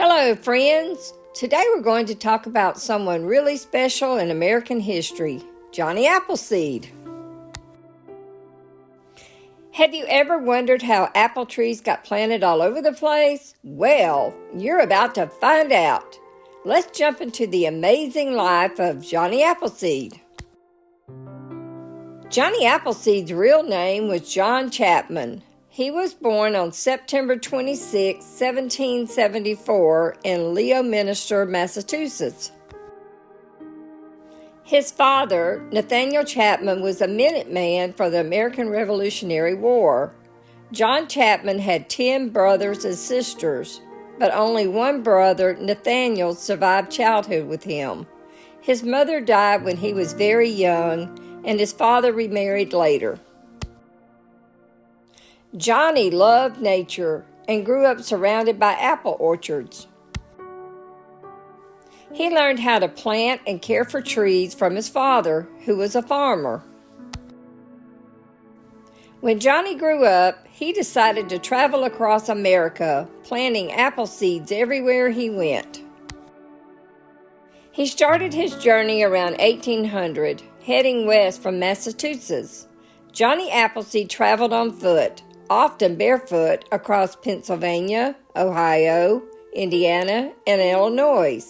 Hello, friends. Today we're going to talk about someone really special in American history, Johnny Appleseed. Have you ever wondered how apple trees got planted all over the place? Well, you're about to find out. Let's jump into the amazing life of Johnny Appleseed. Johnny Appleseed's real name was John Chapman. He was born on September 26, 1774 in Leominster, Massachusetts. His father, Nathaniel Chapman, was a Minuteman for the American Revolutionary War. John Chapman had 10 brothers and sisters, but only one brother, Nathaniel, survived childhood with him. His mother died when he was very young, and his father remarried later. Johnny loved nature and grew up surrounded by apple orchards. He learned how to plant and care for trees from his father, who was a farmer. When Johnny grew up, he decided to travel across America, planting apple seeds everywhere he went. He started his journey around 1800, heading west from Massachusetts. Johnny Appleseed traveled on foot, often barefoot, across Pennsylvania, Ohio, Indiana, and Illinois.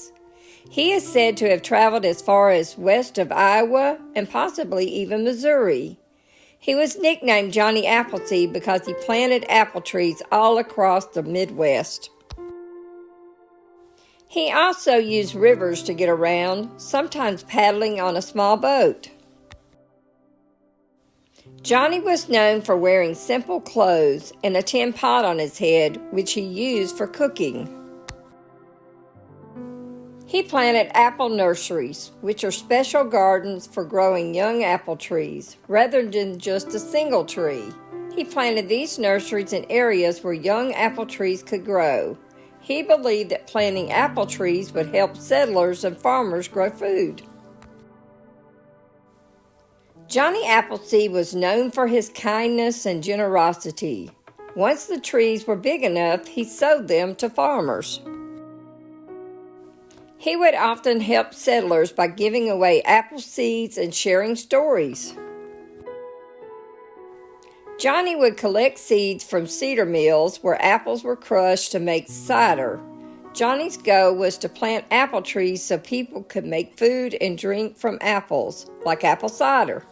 He is said to have traveled as far as west of Iowa and possibly even Missouri. He was nicknamed Johnny Appleseed because he planted apple trees all across the Midwest. He also used rivers to get around, sometimes paddling on a small boat. Johnny was known for wearing simple clothes and a tin pot on his head, which he used for cooking. He planted apple nurseries, which are special gardens for growing young apple trees, rather than just a single tree. He planted these nurseries in areas where young apple trees could grow. He believed that planting apple trees would help settlers and farmers grow food. Johnny Appleseed was known for his kindness and generosity. Once the trees were big enough, he sold them to farmers. He would often help settlers by giving away apple seeds and sharing stories. Johnny would collect seeds from cedar mills where apples were crushed to make cider. Johnny's goal was to plant apple trees so people could make food and drink from apples, like apple cider.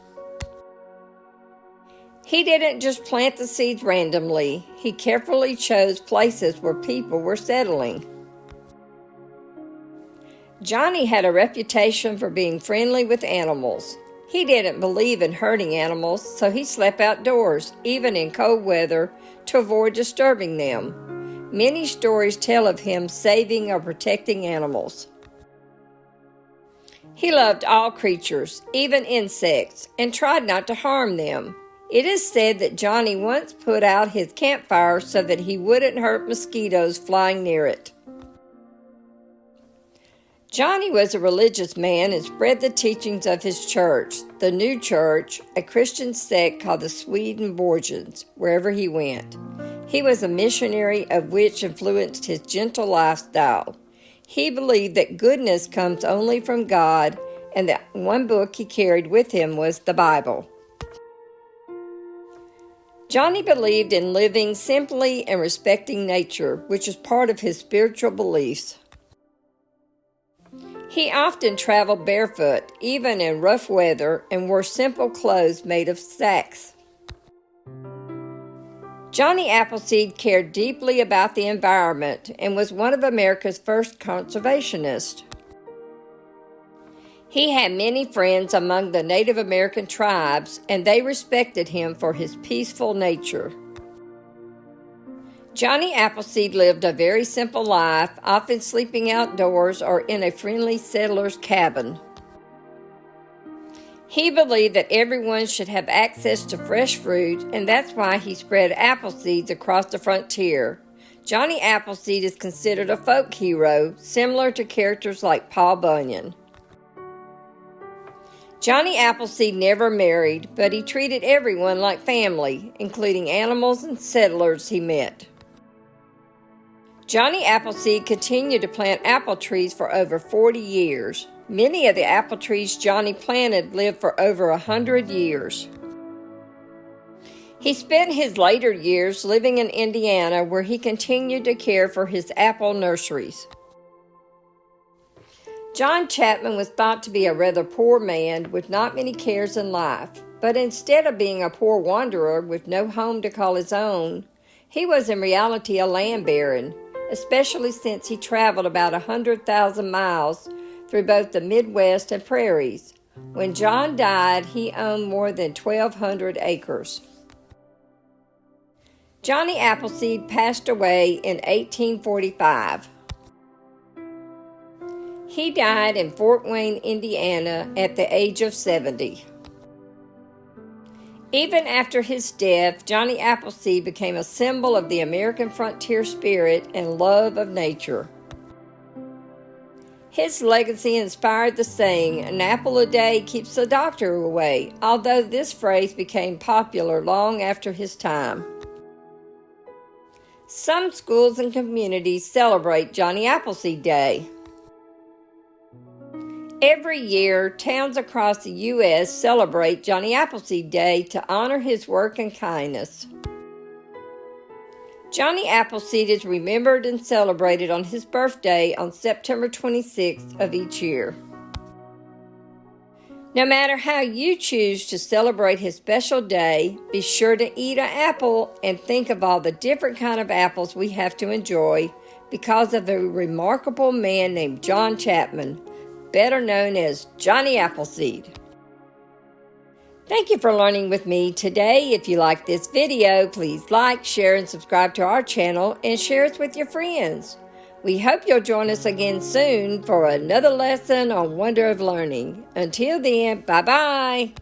He didn't just plant the seeds randomly. He carefully chose places where people were settling. Johnny had a reputation for being friendly with animals. He didn't believe in hurting animals, so he slept outdoors, even in cold weather, to avoid disturbing them. Many stories tell of him saving or protecting animals. He loved all creatures, even insects, and tried not to harm them. It is said that Johnny once put out his campfire so that he wouldn't hurt mosquitoes flying near it. Johnny was a religious man and spread the teachings of his church, the New Church, a Christian sect called the Swedenborgians, wherever he went. He was a missionary of which influenced his gentle lifestyle. He believed that goodness comes only from God, and that one book he carried with him was the Bible. Johnny believed in living simply and respecting nature, which is part of his spiritual beliefs. He often traveled barefoot, even in rough weather, and wore simple clothes made of sacks. Johnny Appleseed cared deeply about the environment and was one of America's first conservationists. He had many friends among the Native American tribes, and they respected him for his peaceful nature. Johnny Appleseed lived a very simple life, often sleeping outdoors or in a friendly settler's cabin. He believed that everyone should have access to fresh fruit, and that's why he spread apple seeds across the frontier. Johnny Appleseed is considered a folk hero, similar to characters like Paul Bunyan. Johnny Appleseed never married, but he treated everyone like family, including animals and settlers he met. Johnny Appleseed continued to plant apple trees for over 40 years. Many of the apple trees Johnny planted lived for over 100 years. He spent his later years living in Indiana, where he continued to care for his apple nurseries. John Chapman was thought to be a rather poor man with not many cares in life, but instead of being a poor wanderer with no home to call his own, he was in reality a land baron, especially since he traveled about 100,000 miles through both the Midwest and prairies. When John died, he owned more than 1,200 acres. Johnny Appleseed passed away in 1845. He died in Fort Wayne, Indiana at the age of 70. Even after his death, Johnny Appleseed became a symbol of the American frontier spirit and love of nature. His legacy inspired the saying, "An apple a day keeps the doctor away," although this phrase became popular long after his time. Some schools and communities celebrate Johnny Appleseed Day. Every year, towns across the U.S. celebrate Johnny Appleseed Day to honor his work and kindness. Johnny Appleseed is remembered and celebrated on his birthday on September 26th of each year. No matter how you choose to celebrate his special day, be sure to eat an apple and think of all the different kinds of apples we have to enjoy because of a remarkable man named John Chapman, better known as Johnny Appleseed. Thank you for learning with me today. If you like this video, please like, share, and subscribe to our channel and share it with your friends. We hope you'll join us again soon for another lesson on Wonder of Learning. Until then, bye-bye.